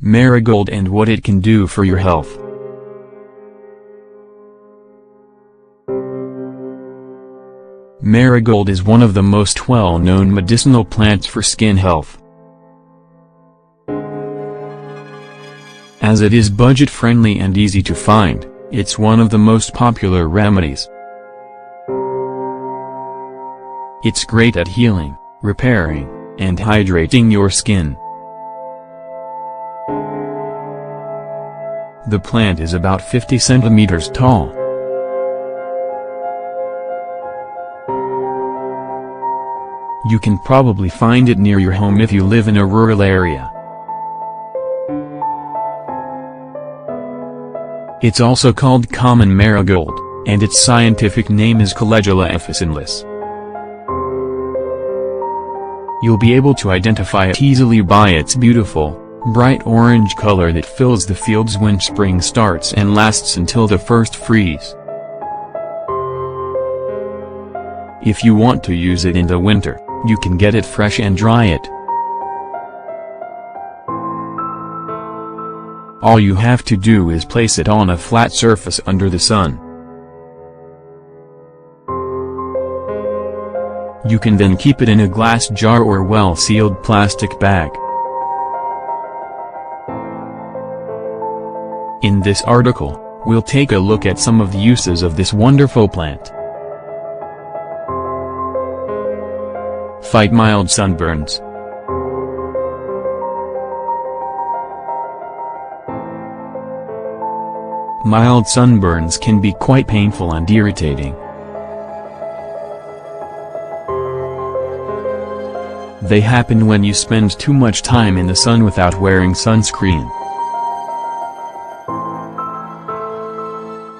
Marigold and what it can do for your health. Marigold is one of the most well-known medicinal plants for skin health. As it is budget-friendly and easy to find, it's one of the most popular remedies. It's great at healing, repairing, and hydrating your skin. The plant is about 50 centimeters tall. You can probably find it near your home if you live in a rural area. It's also called common marigold, and its scientific name is Calendula officinalis. You'll be able to identify it easily by its beautiful, bright orange color that fills the fields when spring starts and lasts until the first freeze. If you want to use it in the winter, you can get it fresh and dry it. All you have to do is place it on a flat surface under the sun. You can then keep it in a glass jar or well-sealed plastic bag. In this article, we'll take a look at some of the uses of this wonderful plant. Fight mild sunburns. Mild sunburns can be quite painful and irritating. They happen when you spend too much time in the sun without wearing sunscreen.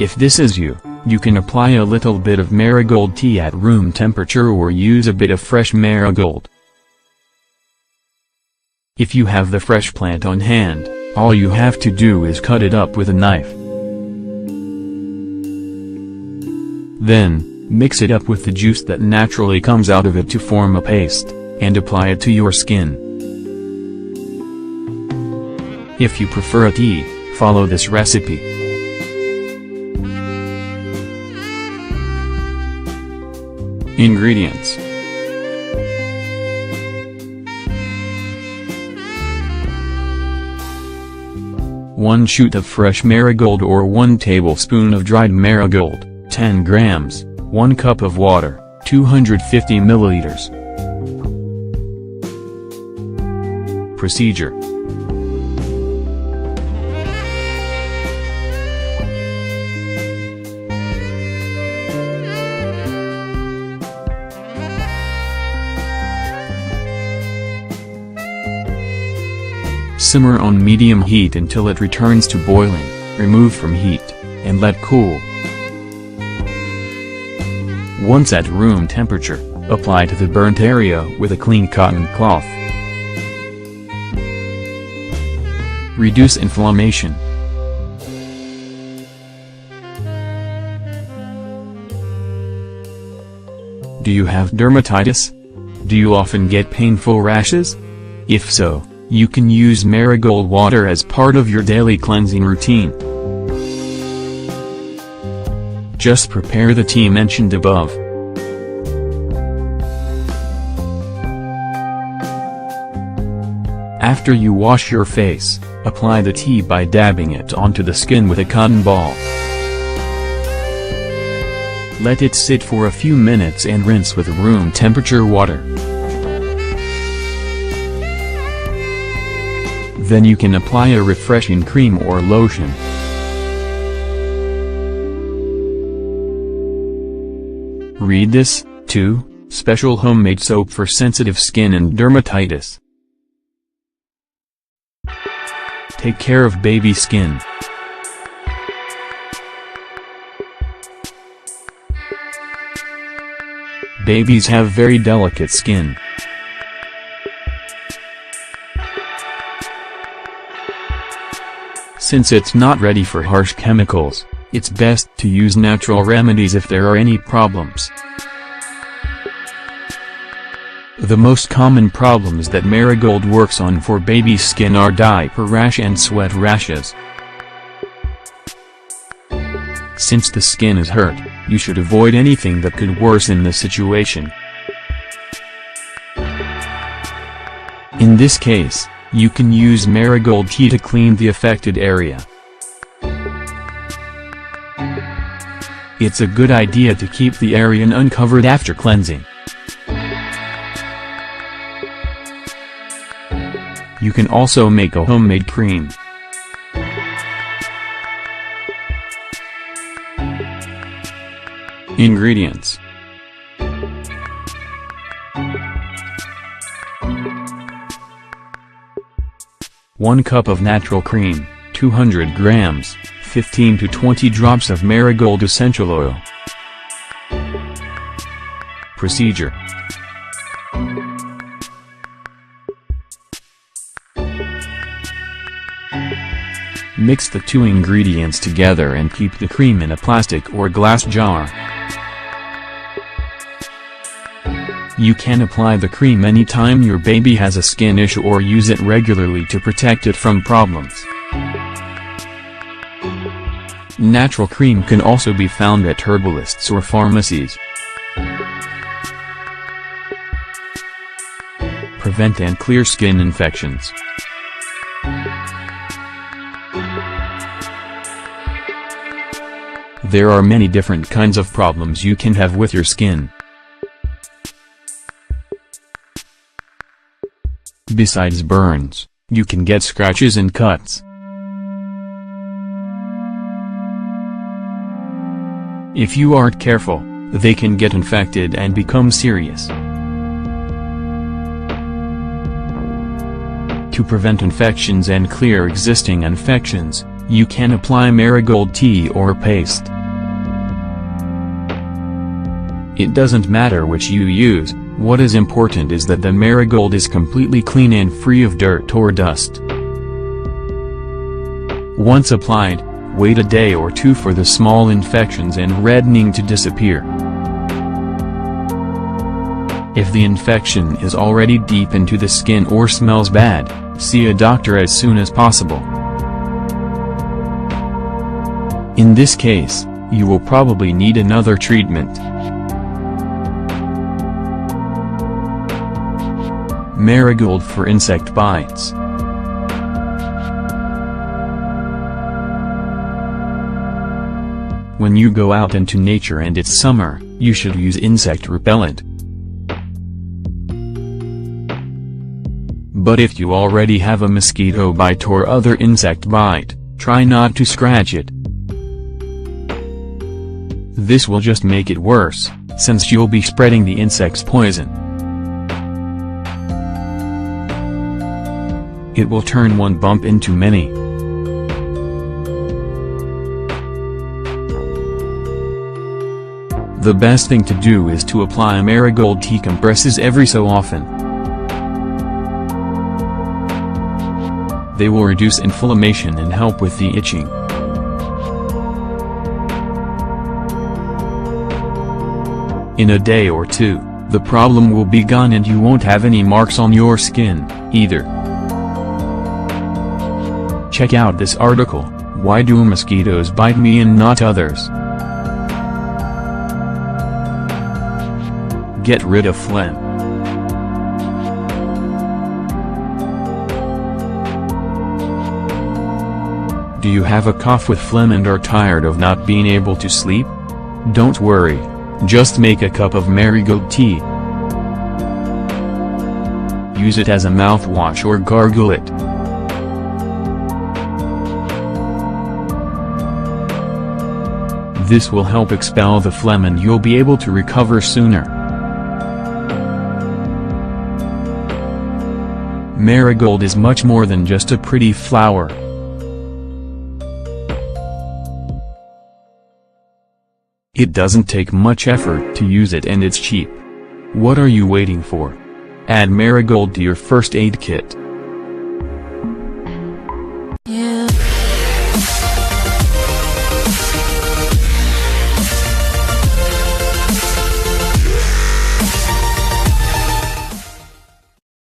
If this is you, you can apply a little bit of marigold tea at room temperature or use a bit of fresh marigold. If you have the fresh plant on hand, all you have to do is cut it up with a knife. Then, mix it up with the juice that naturally comes out of it to form a paste, and apply it to your skin. If you prefer a tea, follow this recipe. Ingredients: 1 shoot of fresh marigold or 1 tablespoon of dried marigold, 10 grams, 1 cup of water, 250 milliliters. Procedure: simmer on medium heat until it returns to boiling, remove from heat, and let cool. Once at room temperature, apply to the burnt area with a clean cotton cloth. Reduce inflammation. Do you have dermatitis? Do you often get painful rashes? If so, you can use marigold water as part of your daily cleansing routine. Just prepare the tea mentioned above. After you wash your face, apply the tea by dabbing it onto the skin with a cotton ball. Let it sit for a few minutes and rinse with room temperature water. Then you can apply a refreshing cream or lotion. Read this, too, special homemade soap for sensitive skin and dermatitis. Take care of baby skin. Babies have very delicate skin. Since it's not ready for harsh chemicals, it's best to use natural remedies if there are any problems. The most common problems that Marigold works on for baby skin are diaper rash and sweat rashes. Since the skin is hurt, you should avoid anything that could worsen the situation. In this case, you can use Marigold tea to clean the affected area. It's a good idea to keep the area uncovered after cleansing. You can also make a homemade cream. Ingredients: 1 cup of natural cream, 200 grams, 15 to 20 drops of Marigold essential oil. Procedure: mix the 2 ingredients together and keep the cream in a plastic or glass jar. You can apply the cream anytime your baby has a skin issue or use it regularly to protect it from problems. Natural cream can also be found at herbalists or pharmacies. Prevent and clear skin infections. There are many different kinds of problems you can have with your skin. Besides burns, you can get scratches and cuts. If you aren't careful, they can get infected and become serious. To prevent infections and clear existing infections, you can apply Marigold tea or paste. It doesn't matter which you use, what is important is that the Marigold is completely clean and free of dirt or dust. Once applied, wait a day or 2 for the small infections and reddening to disappear. If the infection is already deep into the skin or smells bad, see a doctor as soon as possible. In this case, you will probably need another treatment. Marigold for insect bites. When you go out into nature and it's summer, you should use insect repellent. But if you already have a mosquito bite or other insect bite, try not to scratch it. This will just make it worse, since you'll be spreading the insect's poison. It will turn one bump into many. The best thing to do is to apply Marigold tea compresses every so often. They will reduce inflammation and help with the itching. In a day or 2, the problem will be gone and you won't have any marks on your skin, either. Check out this article, Why Do Mosquitoes Bite Me and Not Others? Get rid of phlegm. Do you have a cough with phlegm and are tired of not being able to sleep? Don't worry, just make a cup of Marigold tea. Use it as a mouthwash or gargle it. This will help expel the phlegm and you'll be able to recover sooner. Marigold is much more than just a pretty flower. It doesn't take much effort to use it and it's cheap. What are you waiting for? Add Marigold to your first aid kit.